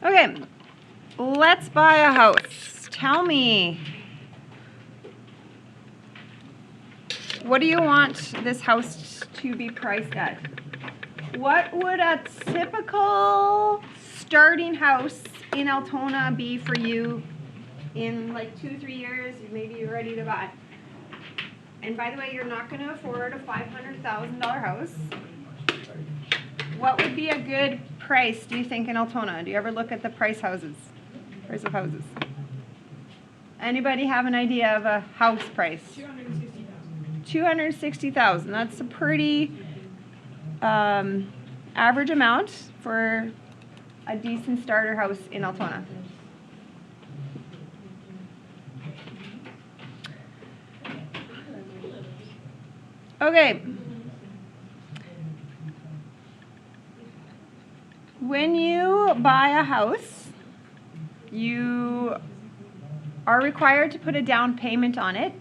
Okay, let's buy a house. Tell me, what do you want this house to be priced at? What would a typical starting house in Altona be for you in like 2-3 years? Maybe you're ready to buy. And by the way, you're not going to afford a $500,000 house. What would be a good price, do you think, in Altona? Do you ever look at the price of houses? Anybody have an idea of a house price? $260,000. $260,000. That's a pretty average amount for a decent starter house in Altona. Okay. When you buy a house, you are required to put a down payment on it.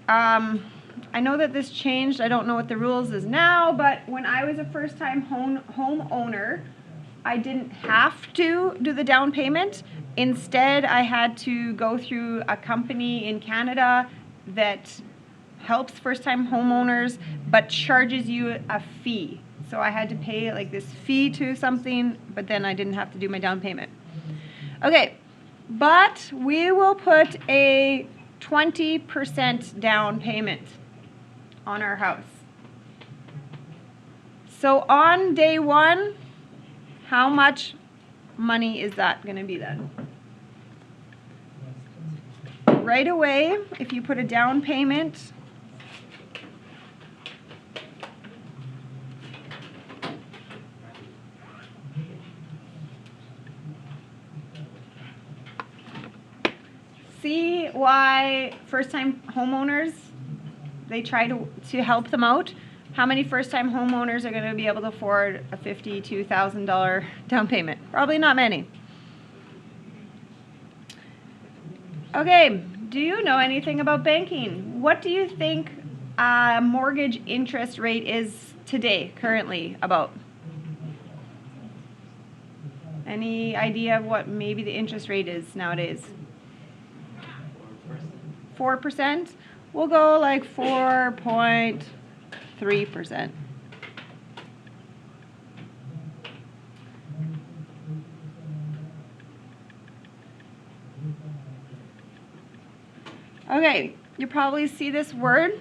I know that this changed. I don't know what the rules is now, but when I was a first-time homeowner, I didn't have to do the down payment. Instead, I had to go through a company in Canada that helps first-time homeowners but charges you a fee. So I had to pay like this fee to something, but then I didn't have to do my down payment. Okay, but we will put a 20% down payment on our house. So on day one, how much money is that going to be then? Right away, if you put a down payment, see why first-time homeowners, they try to help them out. How many first-time homeowners are going to be able to afford a $52,000 down payment? Probably not many. Okay, do you know anything about banking? What do you think a mortgage interest rate is today, currently, about? Any idea of what maybe the interest rate is nowadays? 4%? We'll go like 4.3%. Okay, you probably see this word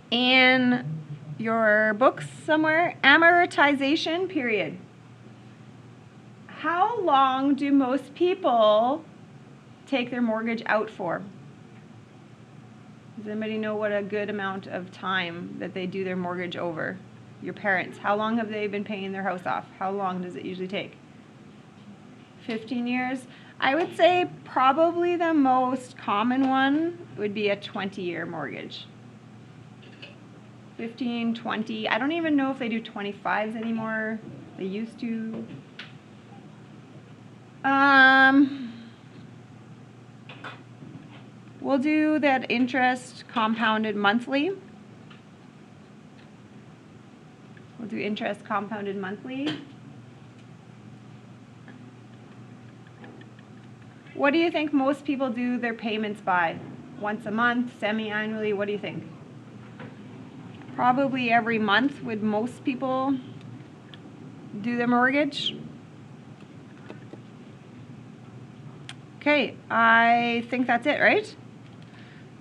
in your books somewhere, amortization period. How long do most people take their mortgage out for? Does anybody know what a good amount of time that they do their mortgage over? Your parents, how long have they been paying their house off? How long does it usually take? 15 years? I would say probably the most common one would be a 20-year mortgage. 15, 20, I don't even know if they do 25s anymore. They used to. We'll do that interest compounded monthly. We'll do interest compounded monthly. What do you think most people do their payments by? Once a month, semi-annually, what do you think? Probably every month would most people do their mortgage. Okay, I think that's it, right?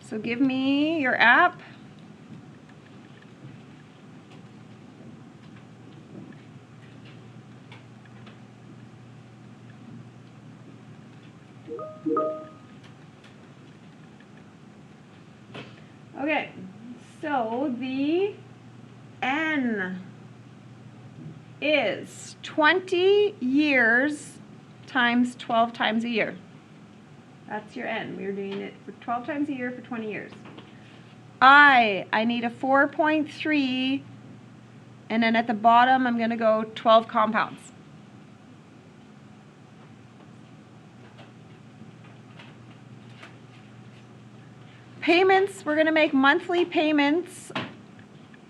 So give me your app. Okay, so the N is 20 years times 12 times a year. That's your N. We're doing it for 12 times a year for 20 years. I need a 4.3, and then at the bottom I'm going to go 12 compounds. Payments, we're going to make monthly payments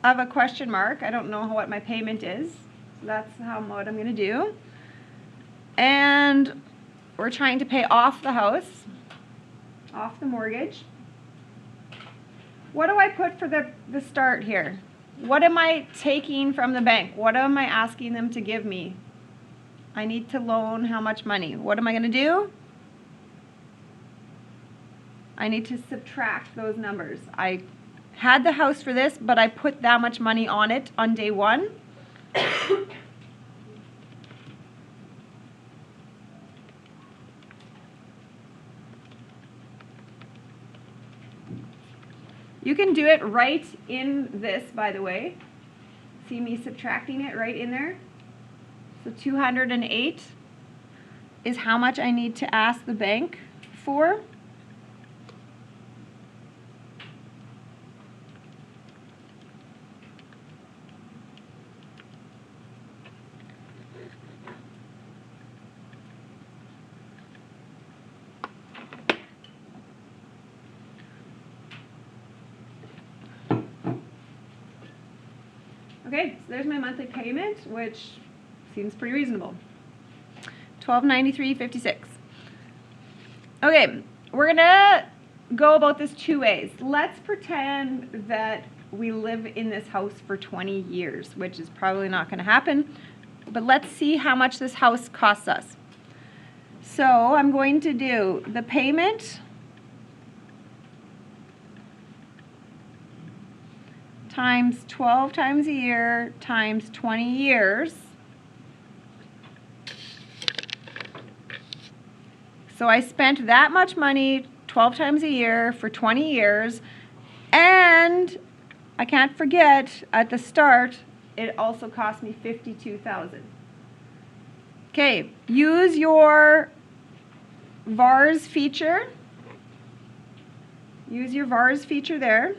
of a question mark. I don't know what my payment is. So that's what I'm going to do. And we're trying to pay off the house, off the mortgage. What do I put for the start here? What am I taking from the bank? What am I asking them to give me? I need to loan how much money? What am I going to do? I need to subtract those numbers. I had the house for this, but I put that much money on it on day one. You can do it right in this, by the way. See me subtracting it right in there? So 208 is how much I need to ask the bank for. Okay, so there's my monthly payment, which seems pretty reasonable. $1293.56. Okay, we're gonna go about this two ways. Let's pretend that we live in this house for 20 years, which is probably not gonna happen, but let's see how much this house costs us. So I'm going to do the payment times 12 times a year times 20 years. So I spent that much money 12 times a year for 20 years, and I can't forget at the start it also cost me $52,000. Okay, use your VARS feature. Use your VARS feature there.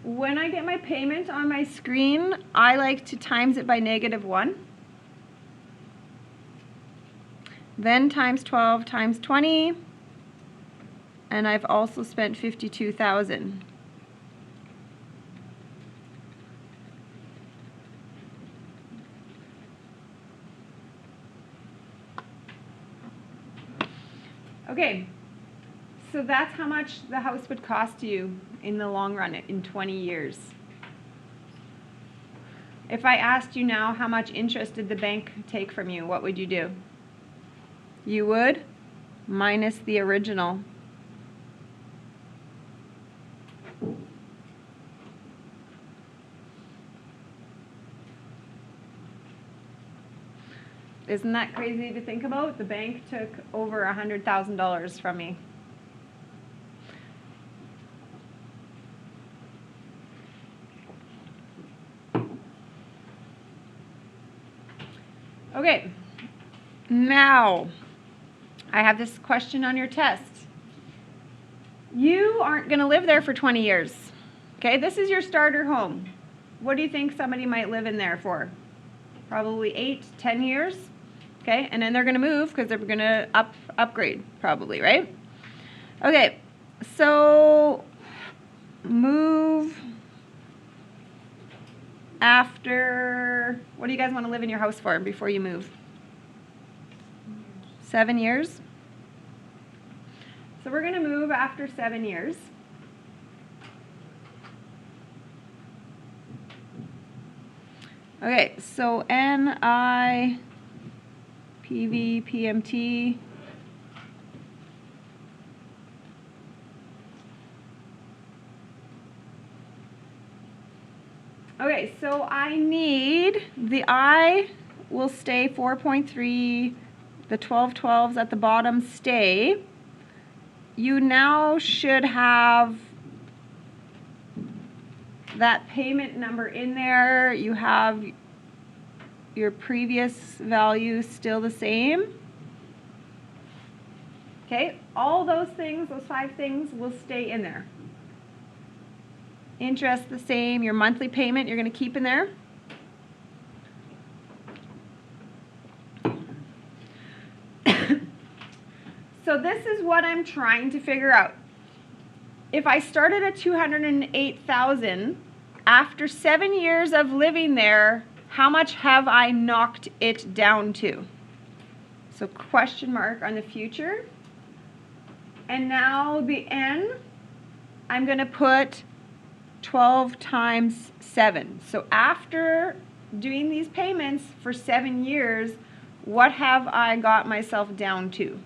When I get my payment on my screen, I like to times it by -1. Then times 12 times 20. And I've also spent $52,000. Okay, so that's how much the house would cost you in the long run in 20 years. If I asked you now how much interest did the bank take from you, what would you do? You would minus the original. Isn't that crazy to think about? The bank took over $100,000 from me. Okay, now I have this question on your test. You aren't going to live there for 20 years. Okay, this is your starter home. What do you think somebody might live in there for? Probably 8, 10 years. Okay, and then they're going to move because they're going to upgrade probably, right? Okay, so move after, what do you guys want to live in your house for before you move? 7 years? So we're going to move after 7 years. Okay, so NI PV PMT Okay, so I need, the I will stay 4.3, the 12/12s at the bottom stay. You now should have that payment number in there. You have your previous value still the same. Okay, all those things, those 5 things will stay in there. Interest the same, your monthly payment you're going to keep in there. So this is what I'm trying to figure out. if I started at 208,000, after 7 years of living there, how much have I knocked it down to? So question mark on the future. And now the n, I'm going to put 12 times 7. So after doing these payments for 7 years, what have I got myself down to?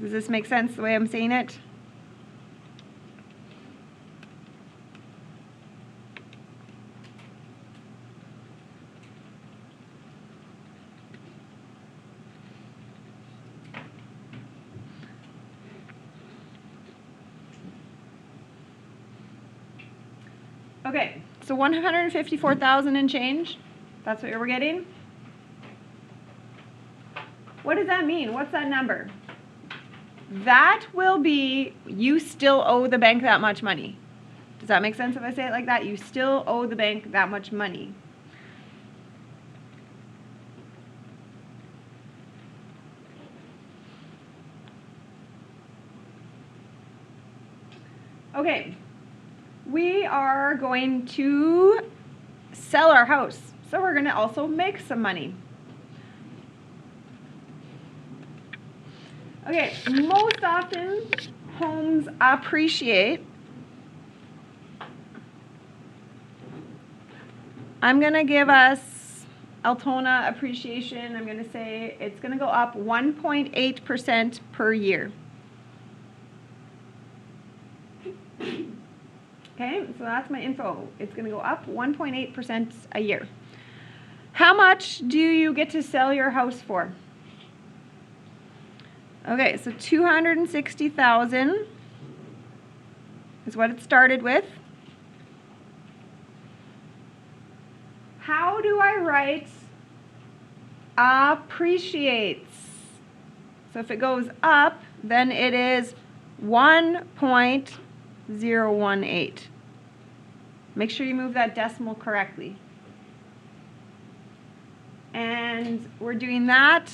Does this make sense the way I'm saying it? Okay, so 154,000 and change, that's what we're getting? What does that mean? What's that number? That will be, you still owe the bank that much money. Does that make sense if I say it like that? You still owe the bank that much money. Okay, we are going to sell our house, so we're going to also make some money. Okay, most often homes appreciate. I'm going to give us Altona appreciation. I'm going to say it's going to go up 1.8% per year. Okay, so that's my info. It's going to go up 1.8% a year. How much do you get to sell your house for? Okay, so 260,000 is what it started with. How do I write appreciates? So if it goes up, then it is 1.018. Make sure you move that decimal correctly. And we're doing that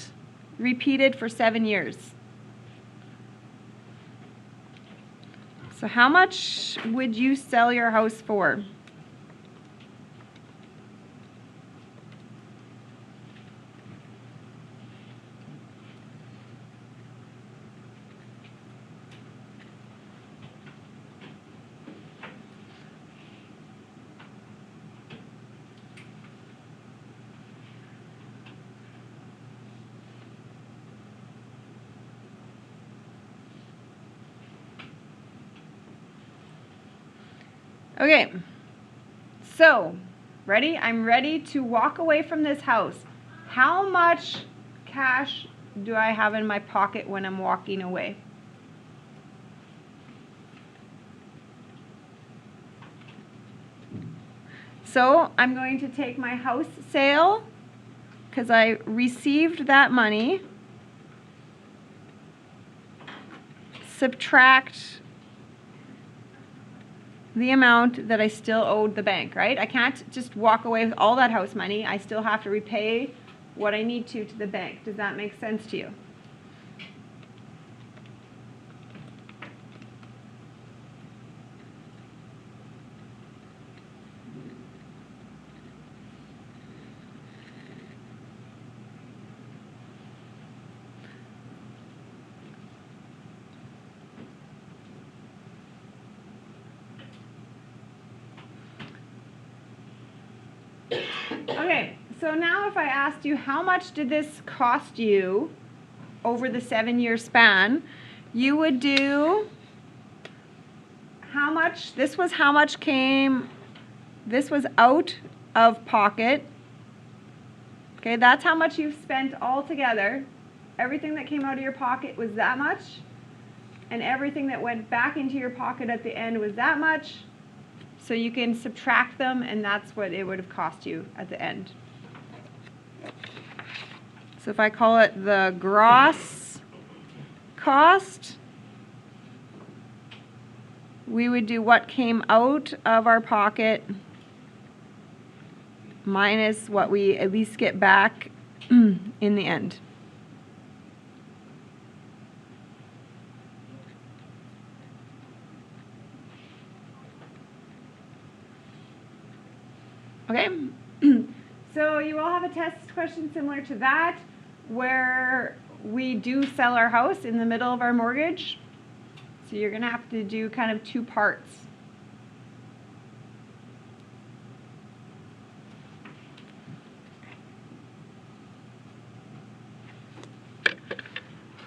repeated for 7 years. So how much would you sell your house for? Okay, so, ready? I'm ready to walk away from this house. How much cash do I have in my pocket when I'm walking away? So, I'm going to take my house sale, because I received that money, subtract the amount that I still owed the bank, right? I can't just walk away with all that house money. I still have to repay what I need to the bank. Does that make sense to you? Okay, so now if I asked you how much did this cost you over the 7-year span, you would do how much, this was how much came, this was out of pocket. Okay, that's how much you've spent all together. Everything that came out of your pocket was that much, and everything that went back into your pocket at the end was that much. So you can subtract them, and that's what it would have cost you at the end. So if I call it the gross cost, we would do what came out of our pocket minus what we at least get back in the end. Okay? So you will have a test question similar to that, where we do sell our house in the middle of our mortgage. So you're gonna have to do kind of two parts.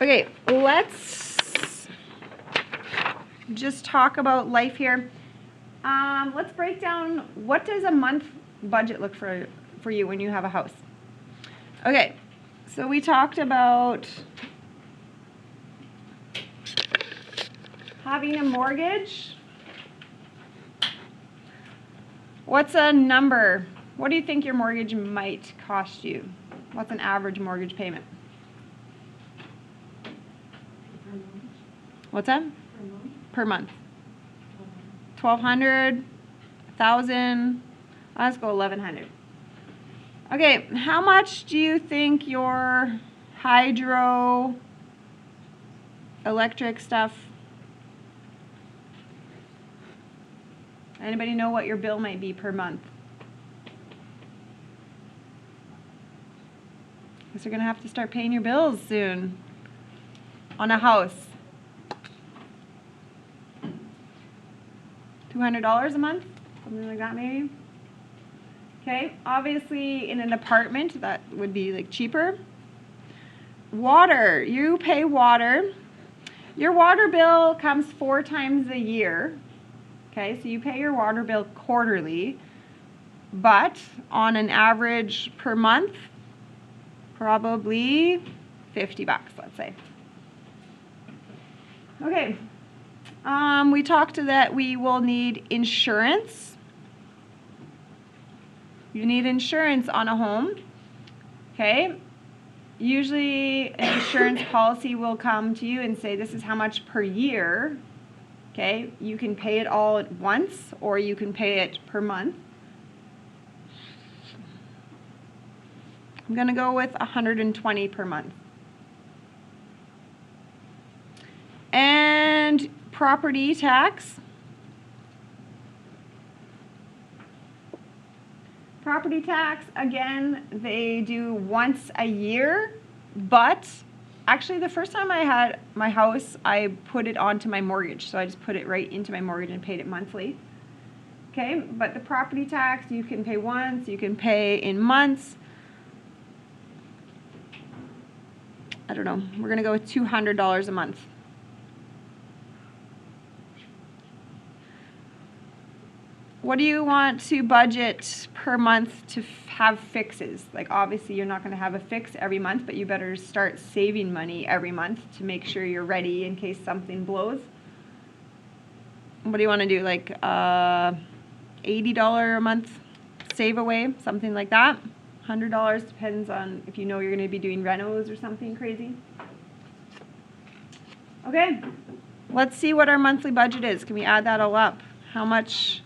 Okay, let's just talk about life here. Let's break down, what does a month budget look for you when you have a house? Okay, so we talked about having a mortgage. What's a number? What do you think your mortgage might cost you? What's an average mortgage payment? Per month. What's that? Per month. Per month. 1,200, 1,000. Let's go 1,100. Okay, how much do you think your hydro, electric stuff? Anybody know what your bill might be per month? Guess you're gonna have to start paying your bills soon on a house. $200 a month, something like that maybe. Okay, obviously in an apartment that would be like cheaper. Water, you pay water. Your water bill comes 4 times a year. Okay, so you pay your water bill quarterly, but on an average per month, probably $50, let's say. Okay, we talked that we will need insurance. You need insurance on a home, okay? Usually an insurance policy will come to you and say this is how much per year, okay? You can pay it all at once or you can pay it per month. I'm gonna go with $120 per month. And property tax. Property tax, again, they do once a year, but actually the first time I had my house, I put it onto my mortgage. So I just put it right into my mortgage and paid it monthly. Okay, but the property tax, you can pay once, you can pay in months. I don't know, we're gonna go with $200 a month. What do you want to budget per month to have fixes? Like obviously you're not going to have a fix every month, but you better start saving money every month to make sure you're ready in case something blows. What do you want to do? Like $80 a month save away, something like that. $100 depends on if you know you're going to be doing renos or something crazy. Okay, let's see what our monthly budget is. Can we add that all up? How much?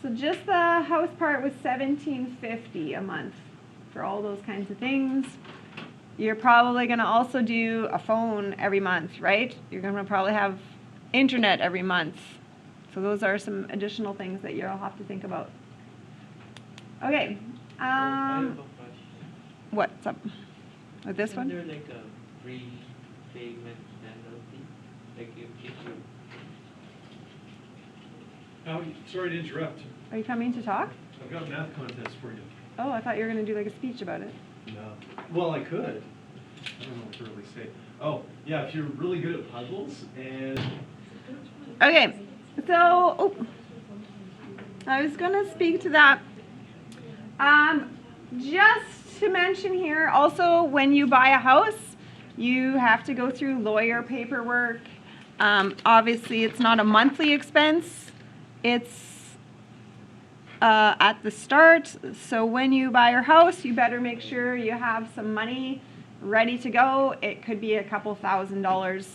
So just the house part was $1,750 a month for all those kinds of things. You're probably going to also do a phone every month, right? You're going to probably have internet every month. So those are some additional things that you'll have to think about. Okay. I have a question. What's up with this one? Is there like a prepayment penalty? Like if you Oh, sorry to interrupt. Are you coming to talk? I've got a math contest for you. Oh, I thought you were going to do like a speech about it. No. Well, I could. I don't know what to really say. Oh, yeah, if you're really good at puzzles and... Okay, so I was going to speak to that. Just to mention here, also when you buy a house, you have to go through lawyer paperwork. Obviously, it's not a monthly expense. It's at the start. So when you buy your house, you better make sure you have some money ready to go. It could be a couple $1,000s.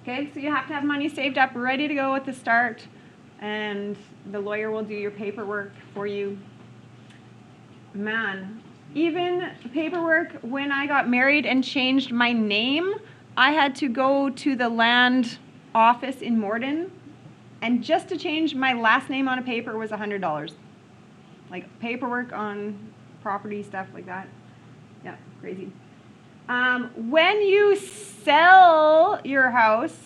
Okay, so you have to have money saved up, ready to go at the start. and the lawyer will do your paperwork for you. Man, even paperwork when I got married and changed my name, I had to go to the land office in Morden, and just to change my last name on a paper was $100. Like paperwork on property stuff like that. Yeah, crazy. When you sell your house,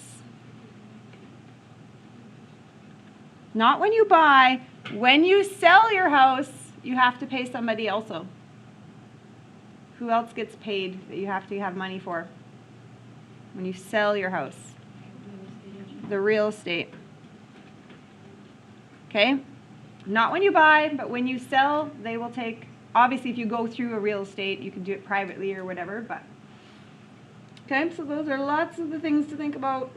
not when you buy, when you sell your house, you have to pay somebody also. Who else gets paid that you have to have money for? When you sell your house. The real estate. Okay? Not when you buy, but when you sell, they will take, obviously if you go through a real estate, you can do it privately or whatever, but. Okay, so those are lots of the things to think about.